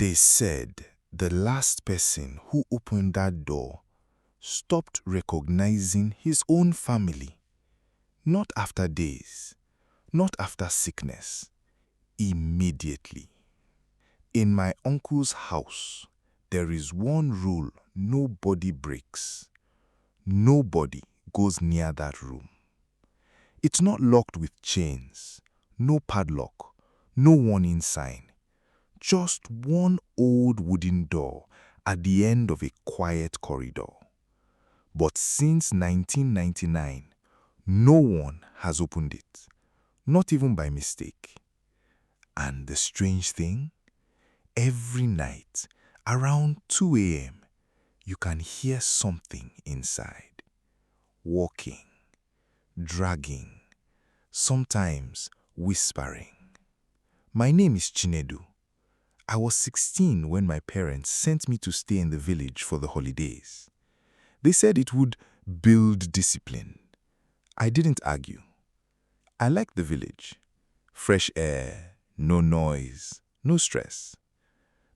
They said the last person who opened that door stopped recognizing his own family. Not after days, not after sickness, immediately. In my uncle's house, there is one rule nobody breaks. Nobody goes near that room. It's not locked with chains, no padlock, no warning sign. Just one old wooden door at the end of a quiet corridor. But since 1999, no one has opened it, not even by mistake. And the strange thing, every night around 2 a.m., you can hear something inside, walking, dragging, sometimes whispering. My name is Chinedu. I was 16 when my parents sent me to stay in the village for the holidays. They said it would build discipline. I didn't argue. I liked the village. Fresh air, no noise, no stress.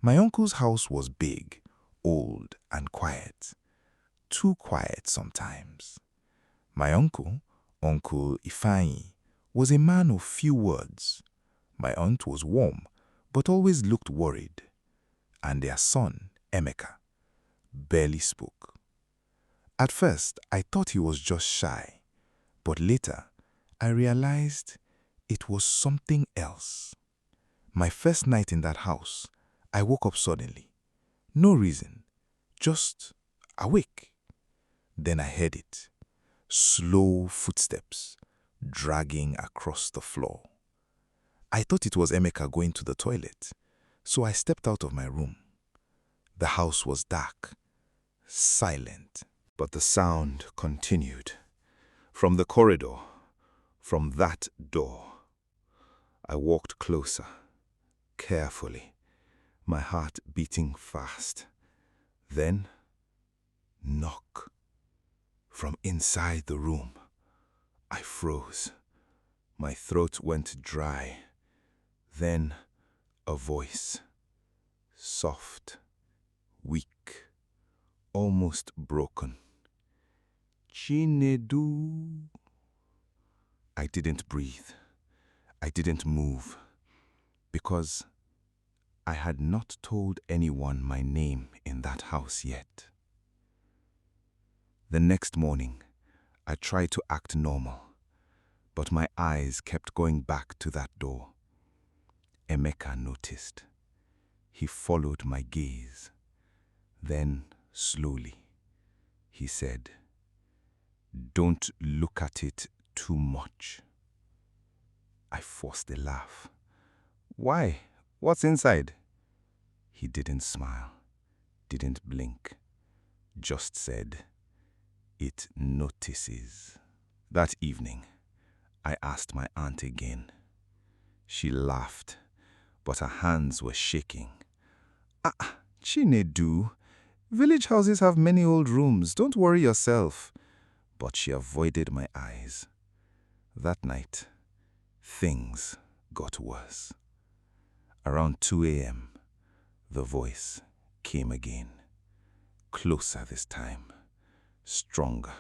My uncle's house was big, old, and quiet. Too quiet sometimes. My uncle, Uncle Ifeanyi, was a man of few words. My aunt was warm, but always looked worried. And their son, Emeka, barely spoke. At first, I thought he was just shy, but later, I realized it was something else. My first night in that house, I woke up suddenly. No reason, just awake. Then I heard it. Slow footsteps dragging across the floor. I thought it was Emeka going to the toilet, so I stepped out of my room. The house was dark, silent, but the sound continued. From the corridor, from that door. I walked closer, carefully, my heart beating fast. Then, knock. From inside the room, I froze. My throat went dry. Then, a voice. Soft, weak, almost broken. Chinedu. I didn't breathe. I didn't move. Because I had not told anyone my name in that house yet. The next morning, I tried to act normal, but my eyes kept going back to that door. Emeka noticed. He followed my gaze. Then, slowly, he said, "Don't look at it too much." I forced a laugh. "Why? What's inside?" He didn't smile, didn't blink, just said, "It notices." That evening, I asked my aunt again. She laughed, but her hands were shaking. Chinedu, village houses have many old rooms. Don't worry yourself." But she avoided my eyes. That night, things got worse. Around 2 a.m., the voice came again. Closer this time. Stronger.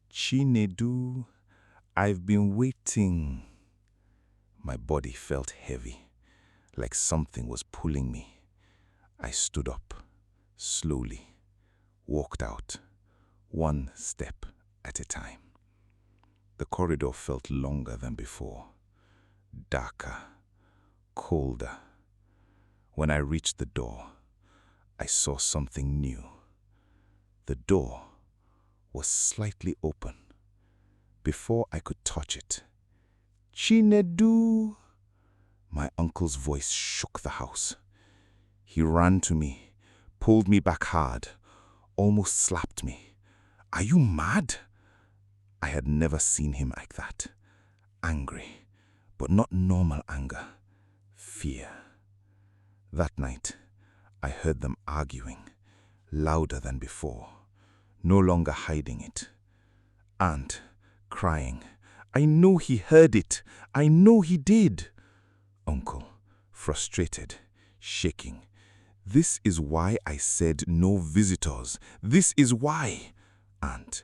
"Chinedu, I've been waiting." My body felt heavy, like something was pulling me. I stood up, slowly, walked out, one step at a time. The corridor felt longer than before, darker, colder. When I reached the door, I saw something new. The door was slightly open. Before I could touch it, "Chinedu!" My uncle's voice shook the house. He ran to me, pulled me back hard, almost slapped me. "Are you mad?" I had never seen him like that. Angry, but not normal anger. Fear. That night, I heard them arguing, louder than before, no longer hiding it. Aunt, crying, "I know he heard it. I know he did." Uncle, frustrated, shaking, This is why I said no visitors. This is why. Aunt,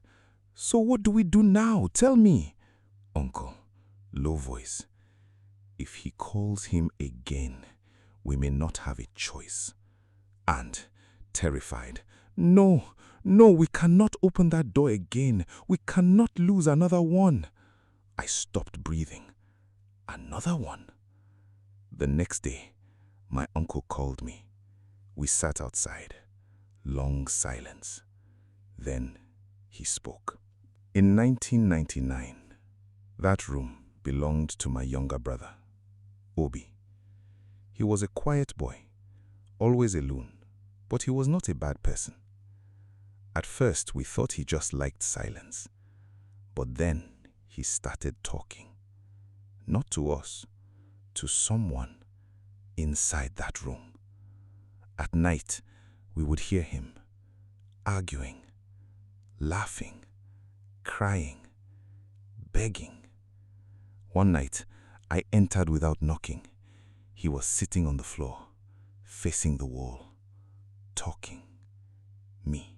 so what do we do now? Tell me. Uncle, low voice. If he calls him again, we may not have a choice. Aunt, terrified. No, no, we cannot open that door again. We cannot lose another one. I stopped breathing. Another one? The next day, my uncle called me. We sat outside. Long silence. Then he spoke. In 1999, that room belonged to my younger brother, Obi. He was a quiet boy, always alone, but he was not a bad person. At first, we thought he just liked silence. But then he started talking. Not to us, to someone inside that room. At night, we would hear him arguing, laughing, crying, begging. One night, I entered without knocking. He was sitting on the floor, facing the wall, talking. Me,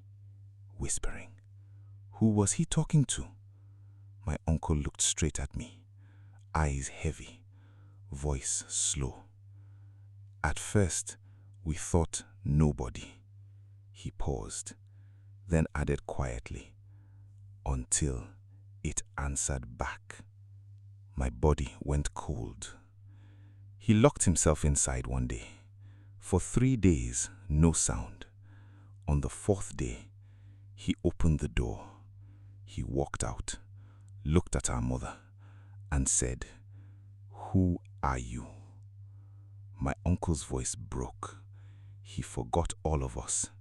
whispering. Who was he talking to? My uncle looked straight at me, eyes heavy, voice slow. At first, we thought nobody. He paused, then added quietly, until it answered back. My body went cold. He locked himself inside one day. For 3 days, no sound. On the 4th day, he opened the door. He walked out, looked at our mother, and said, "Who are you?" My uncle's voice broke. He forgot all of us,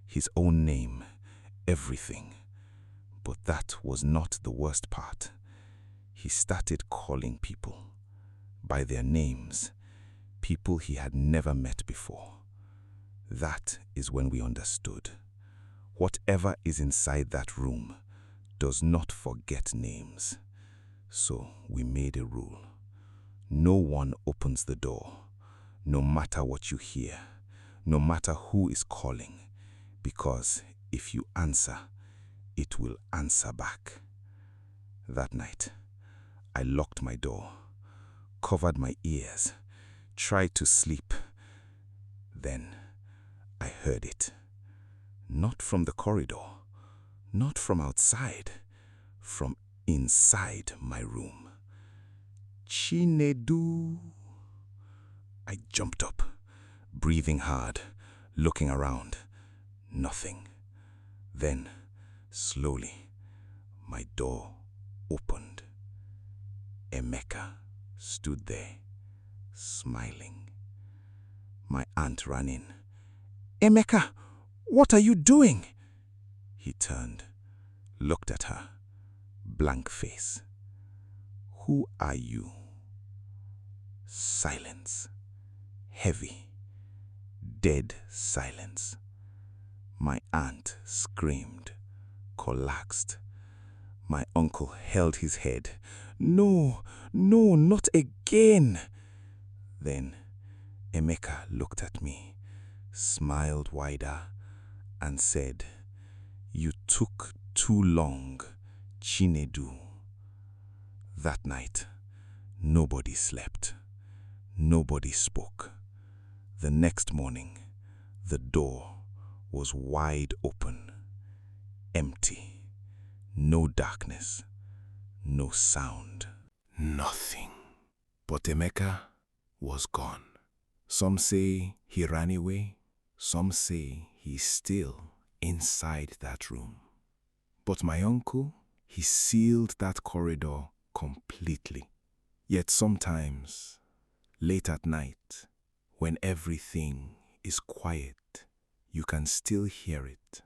his own name, everything. But that was not the worst part. He started calling people by their names, people he had never met before. That is when we understood. Whatever is inside that room does not forget names. So we made a rule. No one opens the door, no matter what you hear, no matter who is calling, because if you answer, it will answer back. That night, I locked my door, covered my ears, tried to sleep. Then I heard it. Not from the corridor, not from outside, from inside my room. Chinedu. I jumped up, breathing hard, looking around. Nothing. Then, slowly, my door opened. Emeka stood there, smiling. My aunt ran in. "Emeka, what are you doing?" He turned, looked at her, blank face. "Who are you?" Silence. Heavy, dead silence. My aunt screamed, collapsed. My uncle held his head. "No, no, not again." Then Emeka looked at me, smiled wider, and said, "You took too long, Chinedu." That night, nobody slept. Nobody spoke. The next morning, the door was wide open, empty. No darkness, no sound, nothing. But Emeka was gone. Some say he ran away. Some say he's still inside that room. But my uncle, he sealed that corridor completely. Yet sometimes, late at night, when everything is quiet, you can still hear it.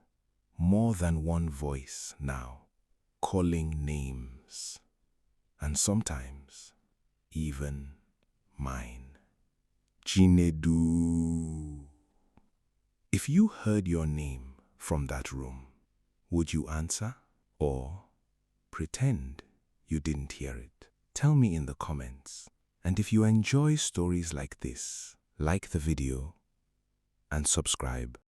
More than one voice now, calling names. And sometimes, even mine. Chinedu. If you heard your name from that room, would you answer or pretend you didn't hear it? Tell me in the comments. And if you enjoy stories like this, like the video, and subscribe.